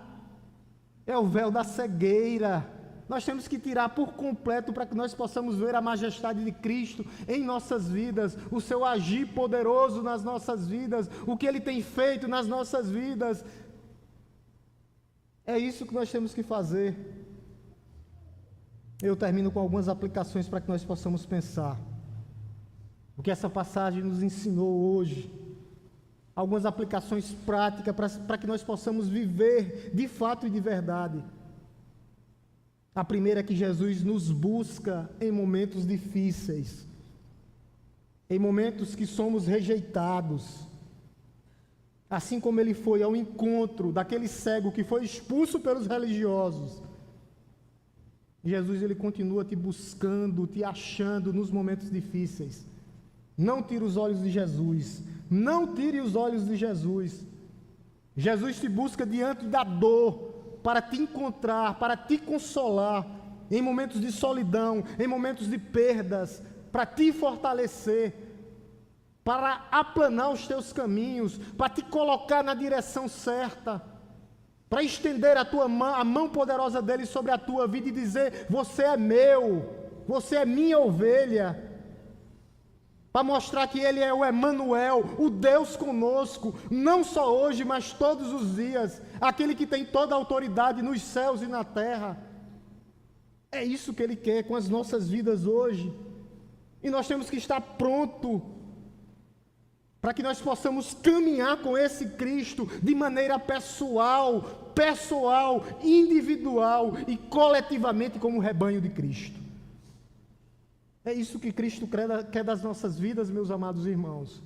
É o véu da cegueira. Nós temos que tirar por completo para que nós possamos ver a majestade de Cristo em nossas vidas, o seu agir poderoso nas nossas vidas, o que Ele tem feito nas nossas vidas. É isso que nós temos que fazer. Eu termino com algumas aplicações para que nós possamos pensar. O que essa passagem nos ensinou hoje, algumas aplicações práticas para que nós possamos viver de fato e de verdade. A primeira é que Jesus nos busca em momentos difíceis, em momentos que somos rejeitados. Assim como Ele foi ao encontro daquele cego que foi expulso pelos religiosos, Jesus, Ele continua te buscando, te achando nos momentos difíceis. Não tire os olhos de Jesus. Não tire os olhos de Jesus. Jesus te busca diante da dor, para te encontrar, para te consolar, em momentos de solidão, em momentos de perdas, para te fortalecer, para aplanar os teus caminhos, para te colocar na direção certa, para estender a mão poderosa dele sobre a tua vida e dizer: você é meu, você é minha ovelha. Para mostrar que Ele é o Emanuel, o Deus conosco, não só hoje, mas todos os dias, aquele que tem toda a autoridade nos céus e na terra. É isso que Ele quer com as nossas vidas hoje, e nós temos que estar pronto, para que nós possamos caminhar com esse Cristo, de maneira pessoal, individual e coletivamente como rebanho de Cristo. É isso que Cristo quer das nossas vidas, meus amados irmãos.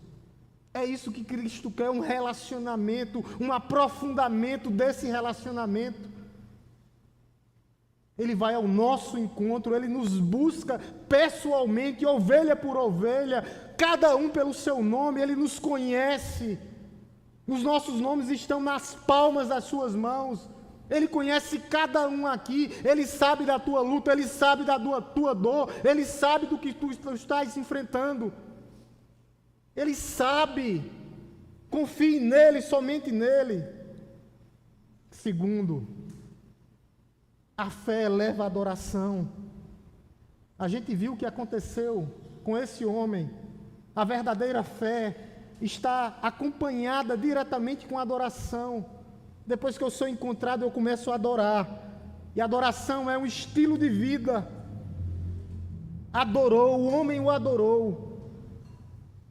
É isso que Cristo quer, um relacionamento, um aprofundamento desse relacionamento. Ele vai ao nosso encontro, Ele nos busca pessoalmente, ovelha por ovelha, cada um pelo seu nome. Ele nos conhece, os nossos nomes estão nas palmas das suas mãos. Ele conhece cada um aqui, Ele sabe da tua luta, Ele sabe da tua dor, Ele sabe do que tu estás enfrentando. Ele sabe, confie nele, somente nele. Segundo, a fé leva à adoração. A gente viu o que aconteceu com esse homem. A verdadeira fé está acompanhada diretamente com a adoração. Depois que eu sou encontrado, eu começo a adorar. E a adoração é um estilo de vida. Adorou, o homem o adorou.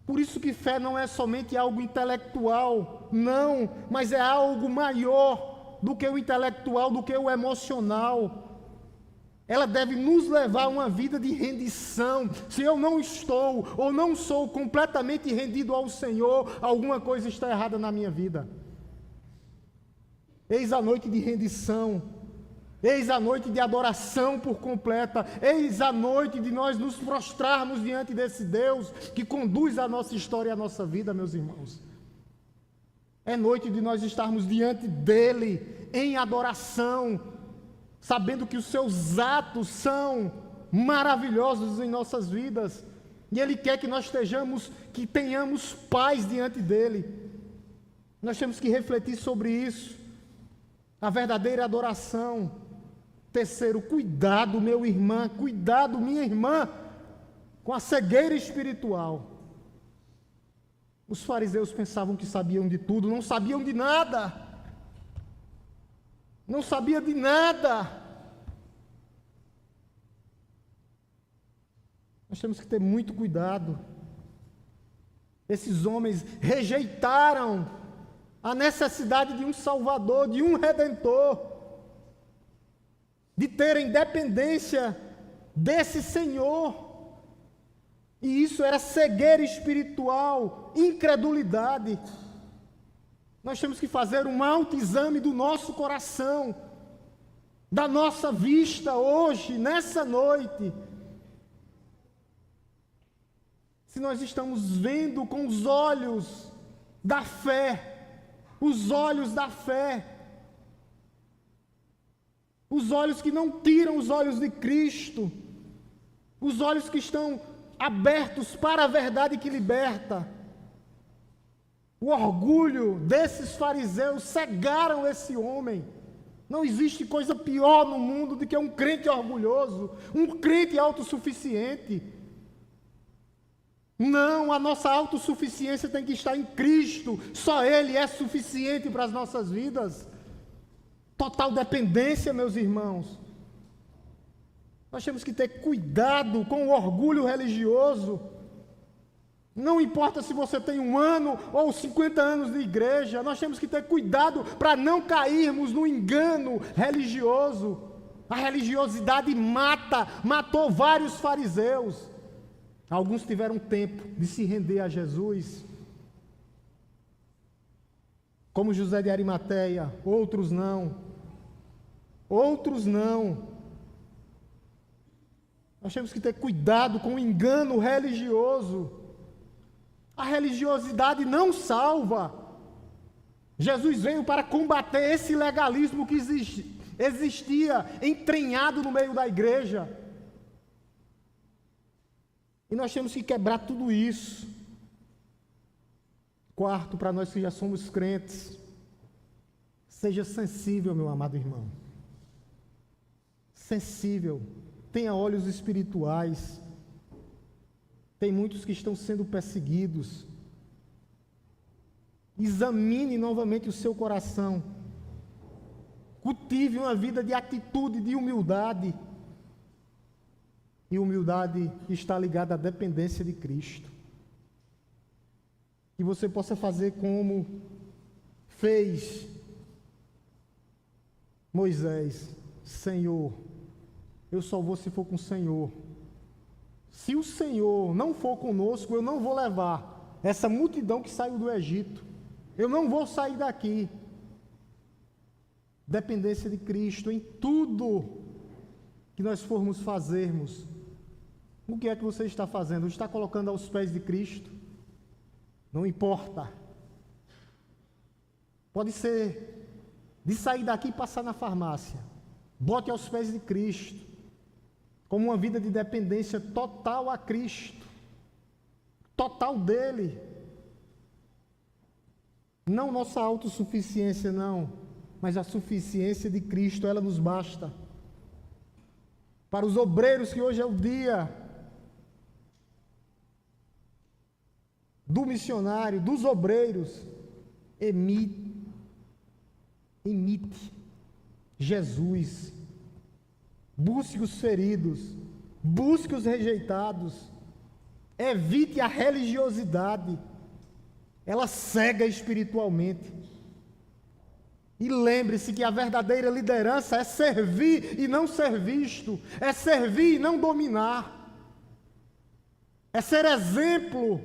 Por isso que fé não é somente algo intelectual, não, mas é algo maior do que o intelectual, do que o emocional. Ela deve nos levar a uma vida de rendição. Se eu não estou ou não sou completamente rendido ao Senhor, alguma coisa está errada na minha vida. Eis a noite de rendição, eis a noite de adoração por completa, eis a noite de nós nos prostrarmos diante desse Deus que conduz a nossa história e a nossa vida, meus irmãos. É noite de nós estarmos diante dEle em adoração, sabendo que os seus atos são maravilhosos em nossas vidas, e Ele quer que nós que tenhamos paz diante dEle. Nós temos que refletir sobre isso, a verdadeira adoração. Terceiro, cuidado, meu irmão, cuidado, minha irmã, com a cegueira espiritual. Os fariseus pensavam que sabiam de tudo, não sabiam de nada. Não sabia de nada. Nós temos que ter muito cuidado. Esses homens rejeitaram a necessidade de um Salvador, de um Redentor, de terem dependência desse Senhor. E isso era cegueira espiritual, incredulidade. Nós temos que fazer um autoexame do nosso coração, da nossa vista hoje, nessa noite. Se nós estamos vendo com os olhos da fé, os olhos da fé, os olhos que não tiram os olhos de Cristo, os olhos que estão abertos para a verdade que liberta. O orgulho desses fariseus cegaram esse homem. Não existe coisa pior no mundo do que um crente orgulhoso, um crente autossuficiente. Não, a nossa autossuficiência tem que estar em Cristo. Só Ele é suficiente para as nossas vidas. Total dependência, meus irmãos. Nós temos que ter cuidado com o orgulho religioso. Não importa se você tem 1 ano ou 50 anos de igreja, nós temos que ter cuidado para não cairmos no engano religioso. A religiosidade matou vários fariseus. Alguns tiveram tempo de se render a Jesus, como José de Arimateia, outros não. Outros não. Nós temos que ter cuidado com o engano religioso. A religiosidade não salva. Jesus veio para combater esse legalismo que existia entranhado no meio da igreja. E nós temos que quebrar tudo isso. Quarto, para nós que já somos crentes, seja sensível, meu amado irmão. Sensível. Tenha olhos espirituais. Tem muitos que estão sendo perseguidos. Examine novamente o seu coração. Cultive uma vida de atitude, de humildade. E humildade está ligada à dependência de Cristo. Que você possa fazer como fez Moisés. Senhor, eu só vou se for com o Senhor. Se o Senhor não for conosco, eu não vou levar essa multidão que saiu do Egito. Eu não vou sair daqui. Dependência de Cristo em tudo que nós formos fazermos. O que é que você está fazendo? Está colocando aos pés de Cristo? Não importa. Pode ser de sair daqui e passar na farmácia. Bote aos pés de Cristo, como uma vida de dependência total a Cristo, total dEle. Não nossa autossuficiência, não, mas a suficiência de Cristo, ela nos basta. Para os obreiros, que hoje é o dia do missionário, dos obreiros, imite Jesus. Busque os feridos, busque os rejeitados, evite a religiosidade, ela cega espiritualmente. E lembre-se que a verdadeira liderança é servir e não ser visto, é servir e não dominar, é ser exemplo,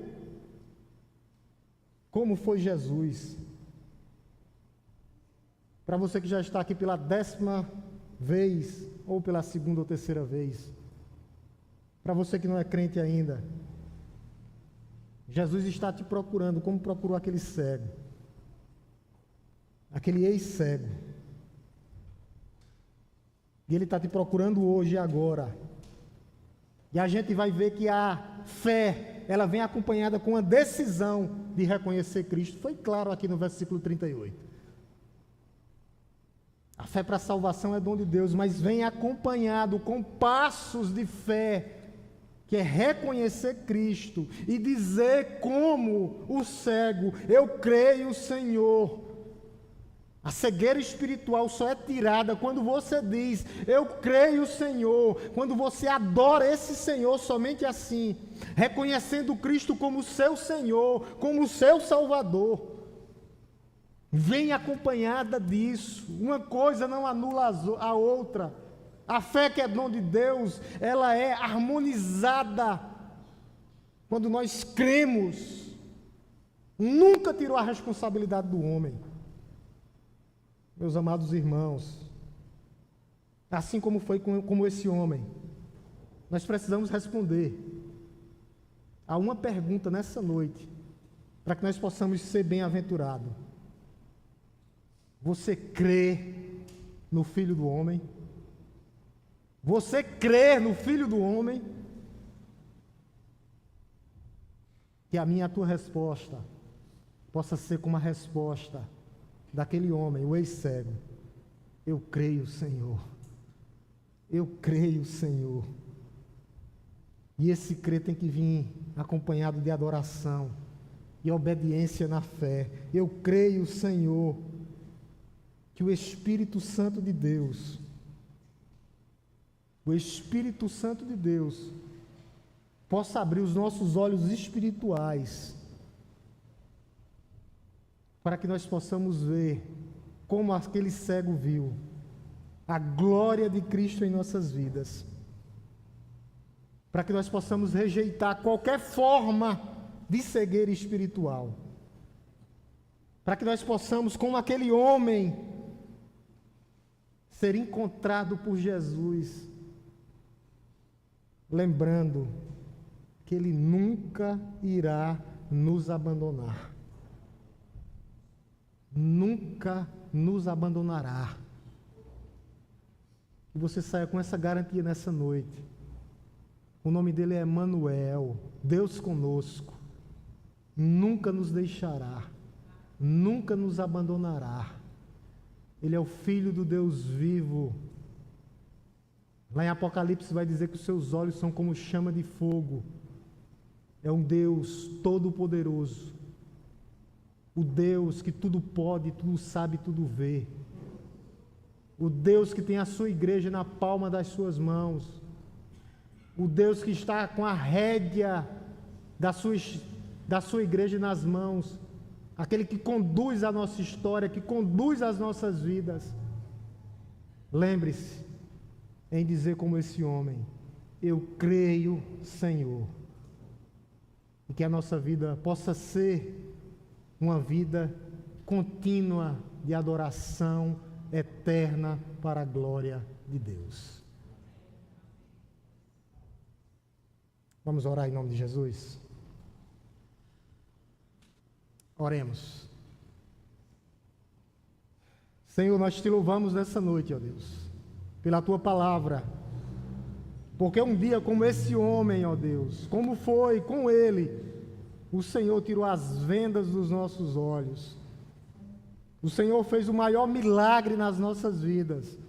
como foi Jesus. Para você que já está aqui pela 10ª vez, ou pela 2ª ou 3ª vez, para você que não é crente ainda, Jesus está te procurando, como procurou aquele cego, aquele ex-cego. E Ele está te procurando hoje e agora. E a gente vai ver que a fé, ela vem acompanhada com a decisão de reconhecer Cristo. Foi claro aqui no versículo 38. A fé para a salvação é dom de Deus, mas vem acompanhado com passos de fé, que é reconhecer Cristo e dizer como o cego: eu creio, Senhor. A cegueira espiritual só é tirada quando você diz: eu creio, Senhor. Quando você adora esse Senhor somente assim, reconhecendo Cristo como seu Senhor, como seu Salvador. Vem acompanhada disso. Uma coisa não anula a outra. A fé, que é dom de Deus, ela é harmonizada quando nós cremos. Nunca tirou a responsabilidade do homem. Meus amados irmãos, assim como foi como esse homem, nós precisamos responder a uma pergunta nessa noite, para que nós possamos ser bem-aventurados. Você crê no Filho do Homem? Você crê no Filho do Homem? Que a minha e a tua resposta possa ser como a resposta daquele homem, o ex-cego: eu creio, Senhor. Eu creio, Senhor. E esse crer tem que vir acompanhado de adoração e obediência na fé. Eu creio, Senhor, que o Espírito Santo de Deus, possa abrir os nossos olhos espirituais, para que nós possamos ver, como aquele cego viu, a glória de Cristo em nossas vidas, para que nós possamos rejeitar qualquer forma de cegueira espiritual, para que nós possamos, como aquele homem, ser encontrado por Jesus, lembrando que Ele nunca irá nos abandonar. Nunca nos abandonará. Que você saia com essa garantia nessa noite. O nome dele é Emanuel, Deus conosco. Nunca nos deixará, nunca nos abandonará. Ele é o Filho do Deus vivo. Lá em Apocalipse vai dizer que os seus olhos são como chama de fogo. É um Deus todo-poderoso. O Deus que tudo pode, tudo sabe, tudo vê. O Deus que tem a sua igreja na palma das suas mãos. O Deus que está com a rédea da sua igreja nas mãos. Aquele que conduz a nossa história, que conduz as nossas vidas. Lembre-se em dizer como esse homem: eu creio, Senhor. E que a nossa vida possa ser uma vida contínua de adoração eterna para a glória de Deus. Vamos orar em nome de Jesus? Oremos. Senhor, nós te louvamos nessa noite, ó Deus, pela tua palavra, porque um dia como esse homem, ó Deus, como foi com ele, o Senhor tirou as vendas dos nossos olhos. O Senhor fez o maior milagre nas nossas vidas,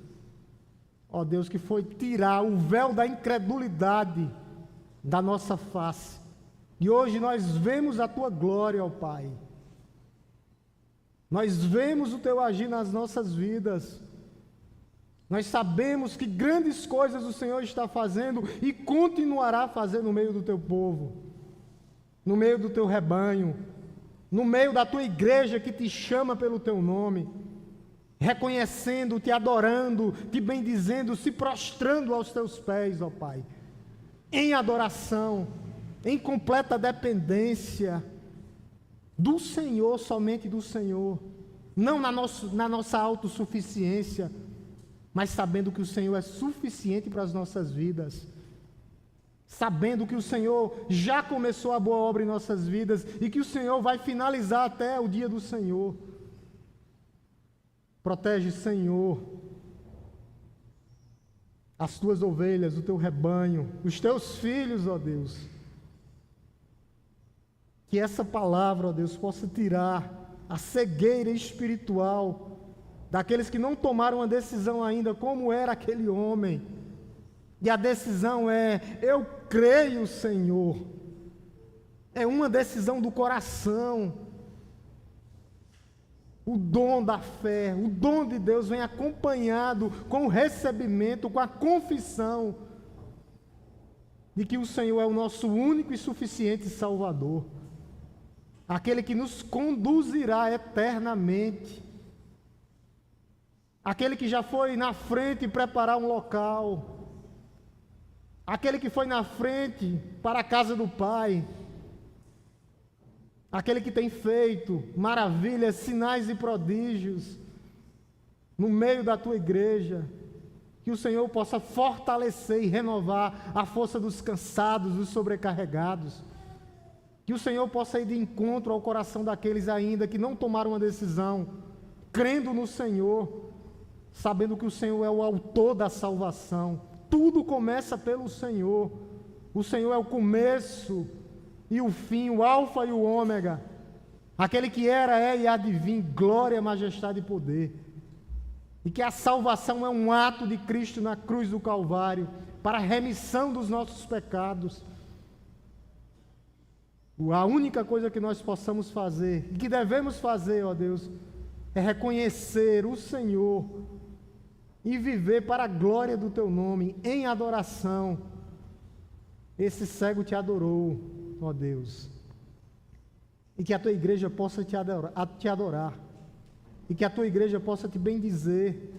ó Deus, que foi tirar o véu da incredulidade da nossa face. E hoje nós vemos a tua glória, ó Pai. Nós vemos o teu agir nas nossas vidas. Nós sabemos que grandes coisas o Senhor está fazendo e continuará a fazer no meio do teu povo, no meio do teu rebanho, no meio da tua igreja que te chama pelo teu nome, reconhecendo, te adorando, te bendizendo, se prostrando aos teus pés, ó Pai, em adoração, em completa dependência do Senhor, somente do Senhor, não na nossa autossuficiência, mas sabendo que o Senhor é suficiente para as nossas vidas, sabendo que o Senhor já começou a boa obra em nossas vidas e que o Senhor vai finalizar até o dia do Senhor. Protege, Senhor, as tuas ovelhas, o teu rebanho, os teus filhos, ó Deus. Que essa palavra, ó Deus, possa tirar a cegueira espiritual daqueles que não tomaram uma decisão ainda, como era aquele homem. E a decisão é: eu creio, Senhor. É uma decisão do coração. O dom da fé, o dom de Deus vem acompanhado com o recebimento, com a confissão de que o Senhor é o nosso único e suficiente Salvador, aquele que nos conduzirá eternamente, aquele que já foi na frente preparar um local, aquele que foi na frente para a casa do Pai, aquele que tem feito maravilhas, sinais e prodígios no meio da tua igreja. Que o Senhor possa fortalecer e renovar a força dos cansados, dos sobrecarregados. Que o Senhor possa ir de encontro ao coração daqueles ainda que não tomaram uma decisão, crendo no Senhor, sabendo que o Senhor é o autor da salvação. Tudo começa pelo Senhor. O Senhor é o começo e o fim, o alfa e o ômega, aquele que era, é e há de vir, glória, majestade e poder. E que a salvação é um ato de Cristo na cruz do Calvário, para a remissão dos nossos pecados. A única coisa que nós possamos fazer, e que devemos fazer, ó Deus, é reconhecer o Senhor e viver para a glória do Teu nome, em adoração. Esse cego te adorou, ó Deus, e que a Tua igreja possa te adorar, e que a Tua igreja possa te bendizer,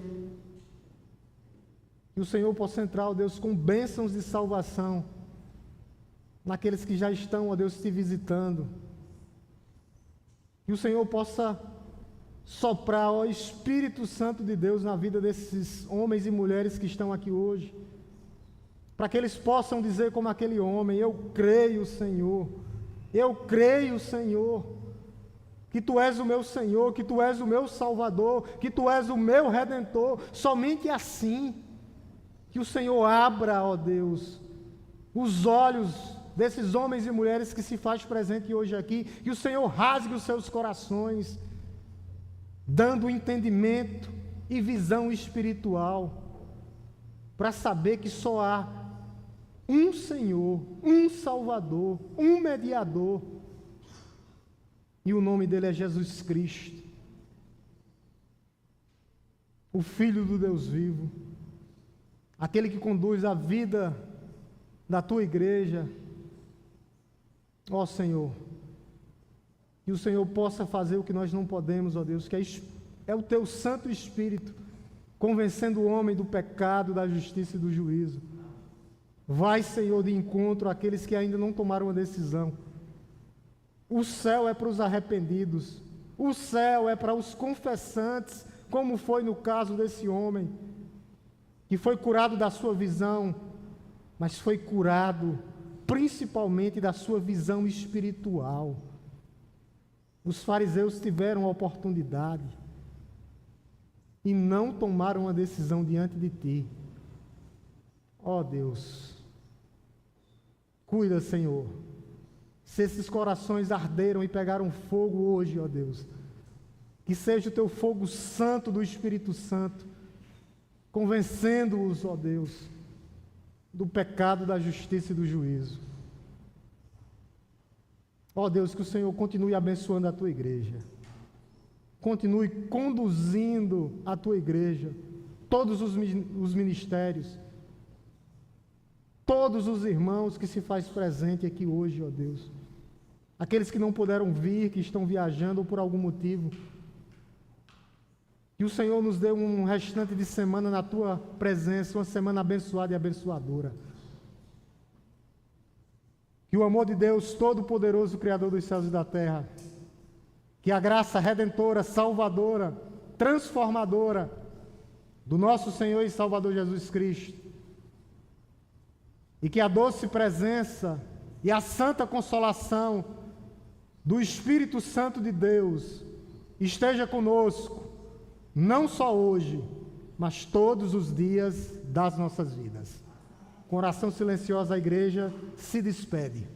que o Senhor possa entrar, ó Deus, com bênçãos de salvação, naqueles que já estão, ó Deus, te visitando, que o Senhor possa soprar, ó Espírito Santo de Deus, na vida desses homens e mulheres que estão aqui hoje, para que eles possam dizer como aquele homem: eu creio, Senhor, eu creio, Senhor, que Tu és o meu Senhor, que Tu és o meu Salvador, que Tu és o meu Redentor. Somente assim, que o Senhor abra, ó Deus, os olhos desses homens e mulheres que se faz presente hoje aqui, que o Senhor rasgue os seus corações, dando entendimento e visão espiritual, para saber que só há um Senhor, um Salvador, um mediador, e o nome dele é Jesus Cristo, o Filho do Deus vivo, aquele que conduz a vida da tua igreja. Ó Senhor, que o Senhor possa fazer o que nós não podemos, ó Deus, que é o Teu Santo Espírito, convencendo o homem do pecado, da justiça e do juízo. Vai, Senhor, de encontro àqueles que ainda não tomaram uma decisão. O céu é para os arrependidos, o céu é para os confessantes, como foi no caso desse homem, que foi curado da sua visão, mas foi curado principalmente da sua visão espiritual. Os fariseus tiveram a oportunidade e não tomaram uma decisão diante de Ti. Ó Deus, cuida, Senhor, se esses corações arderam e pegaram fogo hoje, ó Deus, que seja o Teu fogo santo do Espírito Santo, convencendo-os, ó Deus, do pecado, da justiça e do juízo. Ó Deus, que o Senhor continue abençoando a Tua igreja, continue conduzindo a Tua igreja, todos os ministérios, todos os irmãos que se faz presente aqui hoje, ó Deus, aqueles que não puderam vir, que estão viajando ou por algum motivo, que o Senhor nos dê um restante de semana na Tua presença, uma semana abençoada e abençoadora. Que o amor de Deus Todo-Poderoso, Criador dos céus e da terra, que a graça redentora, salvadora, transformadora do nosso Senhor e Salvador Jesus Cristo, e que a doce presença e a santa consolação do Espírito Santo de Deus esteja conosco, não só hoje, mas todos os dias das nossas vidas. Com oração silenciosa, a igreja se despede.